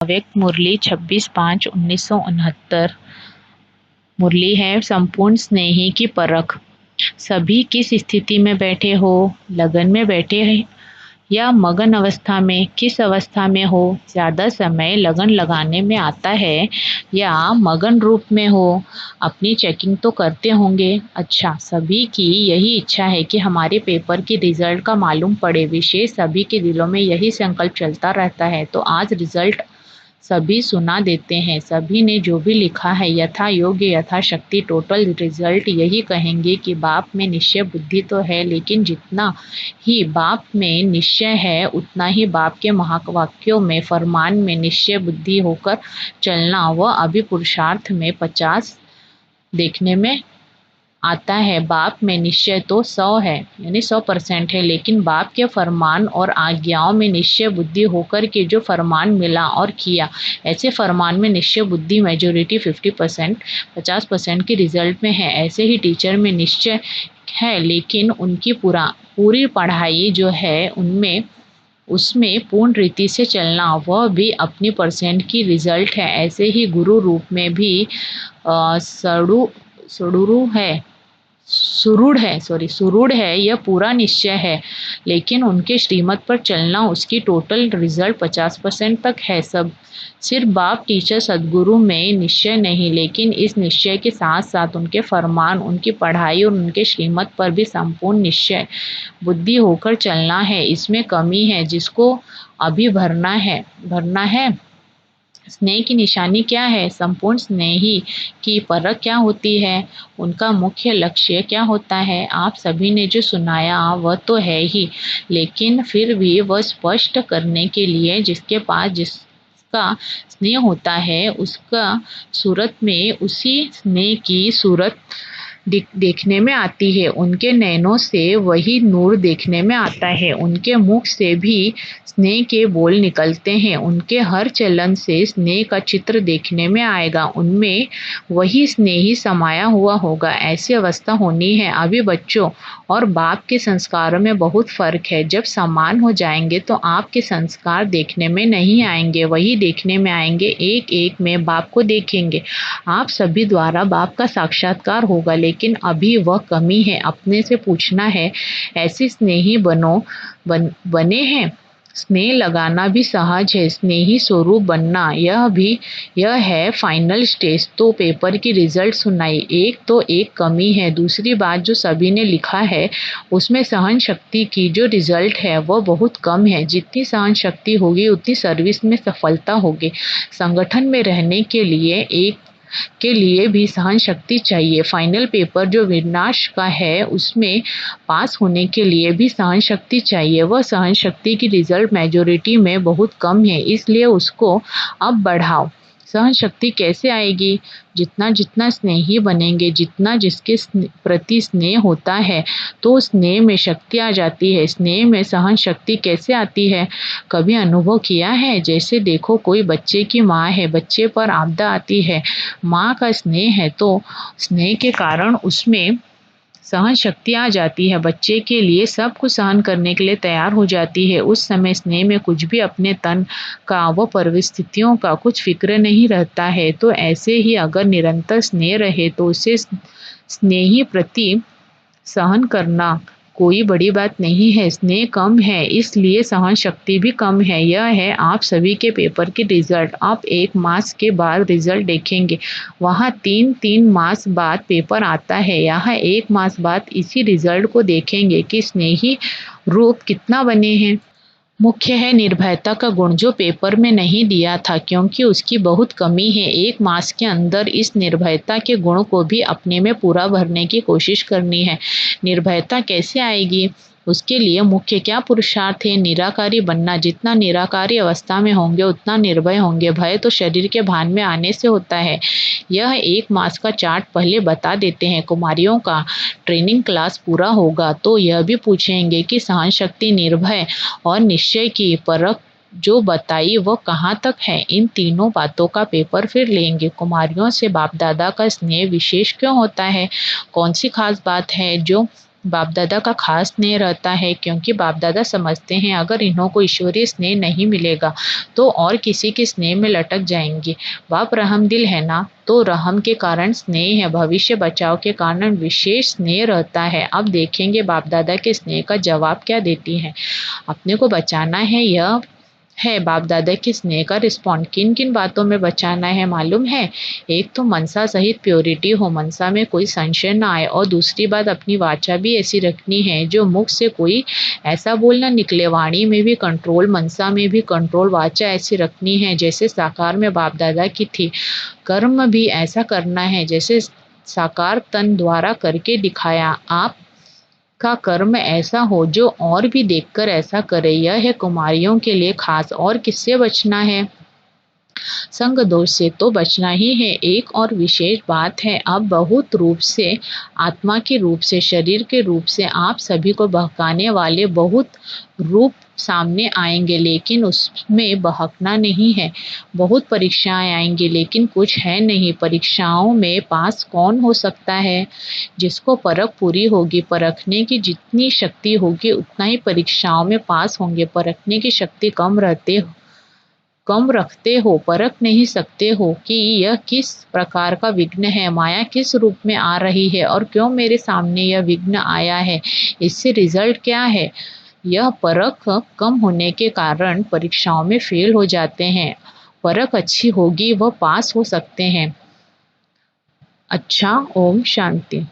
व्यक्त मुरली 26/5/1969। मुरली है संपूर्ण स्नेही की परख। सभी किस स्थिति में बैठे हो, लगन में बैठे हैं या मगन अवस्था में, किस अवस्था में हो, ज़्यादा समय लगन लगाने में आता है या मगन रूप में हो, अपनी चेकिंग तो करते होंगे। अच्छा, सभी की यही इच्छा है कि हमारे पेपर की रिजल्ट का मालूम पड़े। विशेष सभी के दिलों में यही संकल्प चलता रहता है। तो आज रिजल्ट सभी सुना देते हैं। सभी ने जो भी लिखा है यथा योग्य यथा शक्ति टोटल रिजल्ट यही कहेंगे कि बाप में निश्चय बुद्धि तो है, लेकिन जितना ही बाप में निश्चय है उतना ही बाप के महावाक्यों में फरमान में निश्चय बुद्धि होकर चलना वह अभी पुरुषार्थ में 50 देखने में आता है। बाप में निश्चय तो 100 है, यानी 100% है, लेकिन बाप के फरमान और आज्ञाओं में निश्चय बुद्धि होकर के जो फरमान मिला और किया, ऐसे फरमान में निश्चय बुद्धि मेजोरिटी 50% की रिजल्ट में है। ऐसे ही टीचर में निश्चय है, लेकिन उनकी पूरी पढ़ाई जो है उसमें पूर्ण रीति से चलना वह भी अपनी परसेंट की रिजल्ट है। ऐसे ही गुरु रूप में भी सुरूढ़ है, यह पूरा निश्चय है, लेकिन उनके श्रीमत पर चलना उसकी टोटल रिजल्ट 50% तक है। सब सिर्फ बाप टीचर सदगुरु में निश्चय नहीं, लेकिन इस निश्चय के साथ साथ उनके फरमान, उनकी पढ़ाई और उनके श्रीमत पर भी संपूर्ण निश्चय बुद्धि होकर चलना है। इसमें कमी है जिसको अभी भरना है। स्नेह की निशानी क्या है? संपूर्ण स्नेही की परख क्या होती है? उनका मुख्य लक्ष्य क्या होता है? आप सभी ने जो सुनाया वह तो है ही, लेकिन फिर भी वह स्पष्ट करने के लिए जिसके पास जिसका स्नेह होता है उसका सूरत में उसी स्नेह की सूरत देखने में आती है। उनके नैनों से वही नूर देखने में आता है। उनके मुख से भी स्नेह के बोल निकलते हैं। उनके हर चलन से स्नेह का चित्र देखने में आएगा। उनमें वही स्नेही समाया हुआ होगा। ऐसी अवस्था होनी है। अभी बच्चों और बाप के संस्कारों में बहुत फर्क है। जब समान हो जाएंगे तो आपके संस्कार देखने में नहीं आएंगे, वही देखने में आएंगे। एक एक में बाप को देखेंगे। आप सभी द्वारा बाप का साक्षात्कार होगा, लेकिन अभी वह कमी है। अपने से पूछना है, ऐसे स्नेही बने हैं? स्नेह लगाना भी सहज है, स्नेही स्वरूप बनना यह है फाइनल स्टेज। तो पेपर की रिजल्ट सुनाई। एक कमी है। दूसरी बात जो सभी ने लिखा है उसमें सहन शक्ति की जो रिजल्ट है वह बहुत कम है। जितनी सहन शक्ति होगी उतनी सर्विस में सफलता होगी। संगठन में रहने के लिए भी सहन शक्ति चाहिए। फाइनल पेपर जो विनाश का है उसमें पास होने के लिए भी सहन शक्ति चाहिए। वह सहन शक्ति की रिजल्ट मेजोरिटी में बहुत कम है, इसलिए उसको अब बढ़ाओ। सहन शक्ति कैसे आएगी? जितना स्नेही बनेंगे, जितना जिसके प्रति स्नेह होता है तो स्नेह में शक्ति आ जाती है। स्नेह में सहन शक्ति कैसे आती है? कभी अनुभव किया है? जैसे देखो, कोई बच्चे की माँ है, बच्चे पर आपदा आती है, माँ का स्नेह है तो स्नेह के कारण उसमें सहन शक्ति आ जाती है। बच्चे के लिए सब कुछ सहन करने के लिए तैयार हो जाती है। उस समय स्नेह में कुछ भी अपने तन का व परिस्थितियों का कुछ फिक्र नहीं रहता है। तो ऐसे ही अगर निरंतर स्नेह रहे तो उसे स्नेही प्रति सहन करना कोई बड़ी बात नहीं है। स्नेह कम है इसलिए सहन शक्ति भी कम है। यह है आप सभी के पेपर की रिजल्ट। आप 1 मास के बाद रिजल्ट देखेंगे। वहाँ 3 मास बाद पेपर आता है। यहाँ 1 मास बाद इसी रिजल्ट को देखेंगे कि स्नेही रूप कितना बने हैं। मुख्य है निर्भयता का गुण, जो पेपर में नहीं दिया था क्योंकि उसकी बहुत कमी है। 1 मास के अंदर इस निर्भयता के गुण को भी अपने में पूरा भरने की कोशिश करनी है। निर्भयता कैसे आएगी? उसके लिए मुख्य क्या पुरुषार्थ है? निराकारी बनना। जितना निराकारी अवस्था में होंगे उतना निर्भय होंगे। भय तो शरीर के भान में आने से होता है। यह 1 मास का चार्ट पहले बता देते हैं। कुमारियों का ट्रेनिंग क्लास पूरा होगा तो यह भी पूछेंगे कि सहन शक्ति, निर्भय और निश्चय की परख जो बताई वो कहाँ तक है। इन तीनों बातों का पेपर फिर लेंगे। कुमारियों से बाप दादा का स्नेह विशेष क्यों होता है? कौन सी खास बात है जो बाप दादा का खास स्नेह रहता है, क्योंकि बाप दादा समझते हैं अगर इन्हों को ईश्वरीय स्नेह नहीं मिलेगा तो और किसी के स्नेह में लटक जाएंगे। बाप रहम दिल है ना, तो रहम के कारण स्नेह है, भविष्य बचाव के कारण विशेष स्नेह रहता है। अब देखेंगे बाप दादा के स्नेह का जवाब क्या देती है। अपने को बचाना है, यह है बाप दादा के स्नेह का रिस्पॉन्ड। किन किन बातों में बचाना है मालूम है? एक तो मनसा सहित प्योरिटी हो, मनसा में कोई संशय ना आए, और दूसरी बात अपनी वाचा भी ऐसी रखनी है जो मुख से कोई ऐसा बोलना निकले। वाणी में भी कंट्रोल, मनसा में भी कंट्रोल, वाचा ऐसी रखनी है जैसे साकार में बाप दादा की थी। कर्म भी ऐसा करना है जैसे साकार तन द्वारा करके दिखाया। आप का कर्म ऐसा हो जो और भी देखकर ऐसा करे, यह है कुमारियों के लिए खास। और किससे बचना है? संग दोष से तो बचना ही है। एक और विशेष बात है, अब बहुत रूप से, आत्मा के रूप से, शरीर के रूप से आप सभी को बहकाने वाले बहुत रूप सामने आएंगे, लेकिन उसमें बहकना नहीं है। बहुत परीक्षाएं आएंगी, लेकिन कुछ है नहीं। परीक्षाओं में पास कौन हो सकता है? जिसको परख पूरी होगी। परखने की जितनी शक्ति होगी उतना ही परीक्षाओं में पास होंगे। परखने की शक्ति कम रखते हो, परख नहीं सकते हो कि यह किस प्रकार का विघ्न है, माया किस रूप में आ रही है और क्यों मेरे सामने यह विघ्न आया है, इससे रिजल्ट क्या है। यह परख कम होने के कारण परीक्षाओं में फेल हो जाते हैं। परख अच्छी होगी वह पास हो सकते हैं। अच्छा, ओम शांति।